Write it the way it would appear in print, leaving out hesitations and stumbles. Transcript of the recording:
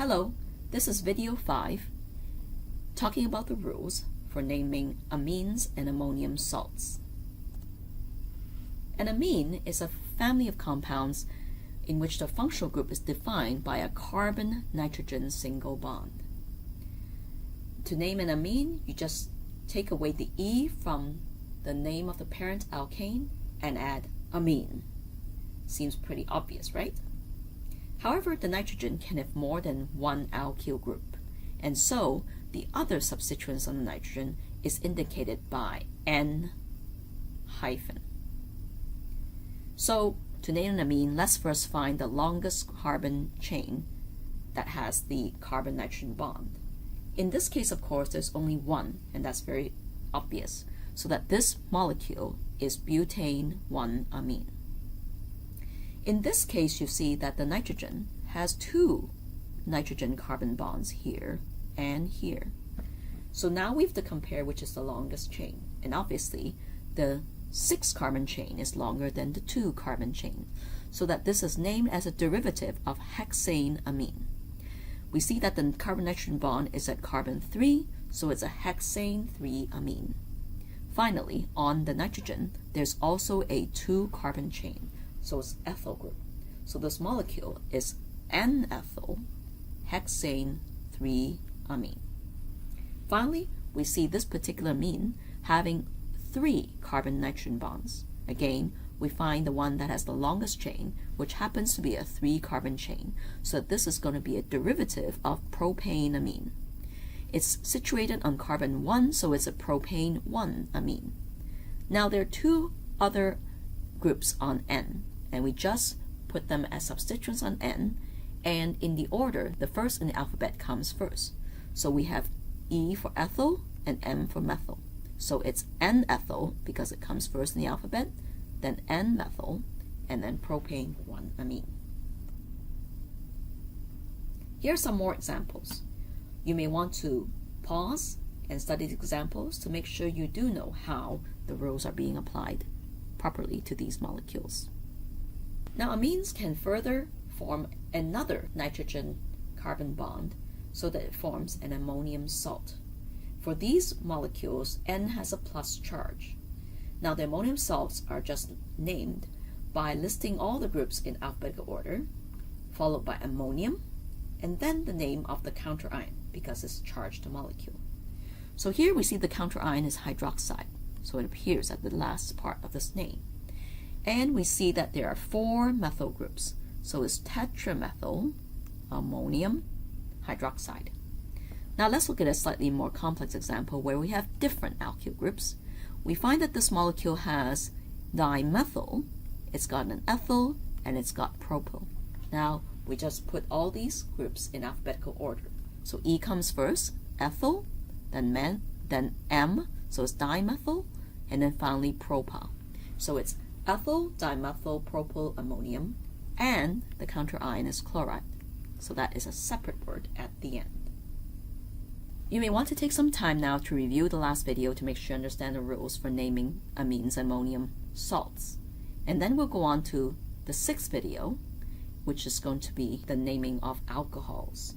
Hello, this is video 5, talking about the rules for naming amines and ammonium salts. An amine is a family of compounds in which the functional group is defined by a carbon-nitrogen single bond. To name an amine, you just take away the E from the name of the parent alkane and add amine. Seems pretty obvious, right? However, the nitrogen can have more than one alkyl group, and so the other substituents on the nitrogen is indicated by N-. So, to name an amine, let's first find the longest carbon chain that has the carbon-nitrogen bond. In this case, of course, there's only one, and that's very obvious, so that this molecule is butane 1-amine. In this case, you see that the nitrogen has two nitrogen carbon bonds here and here. So now we have to compare which is the longest chain. And obviously, the 6-carbon chain is longer than the 2-carbon chain, so that this is named as a derivative of hexane amine. We see that the carbon-nitrogen bond is at carbon 3, so it's a hexane 3-amine. Finally, on the nitrogen, there's also a 2-carbon chain, so it's ethyl group. So this molecule is N-ethyl hexane 3-amine. Finally, we see this particular amine having 3 carbon-nitrogen bonds. Again, we find the one that has the longest chain, which happens to be a 3-carbon chain. So this is going to be a derivative of propane amine. It's situated on carbon 1, so it's a propane 1-amine. Now there are 2 other groups on N, and we just put them as substituents on N, and in the order, the first in the alphabet comes first. So we have E for ethyl and M for methyl. So it's N-ethyl because it comes first in the alphabet, then N-methyl, and then propane 1-amine. Here are some more examples. You may want to pause and study the examples to make sure you do know how the rules are being applied properly to these molecules. Now, amines can further form another nitrogen carbon bond so that it forms an ammonium salt. For these molecules, N has a plus charge. Now, the ammonium salts are just named by listing all the groups in alphabetical order, followed by ammonium, and then the name of the counterion, because it's charged to molecule. So here we see the counterion is hydroxide, so it appears at the last part of this name. And we see that there are 4 methyl groups, so it's tetramethyl ammonium hydroxide. Now let's look at a slightly more complex example where we have different alkyl groups. We find that this molecule has dimethyl, it's got an ethyl, and it's got propyl. Now we just put all these groups in alphabetical order. So E comes first, ethyl, then M, so it's dimethyl, and then finally propyl. So it's ethyl, dimethyl, propyl, ammonium, and the counterion is chloride. So that is a separate word at the end. You may want to take some time now to review the last video to make sure you understand the rules for naming amines and ammonium salts. And then we'll go on to the 6th video, which is going to be the naming of alcohols.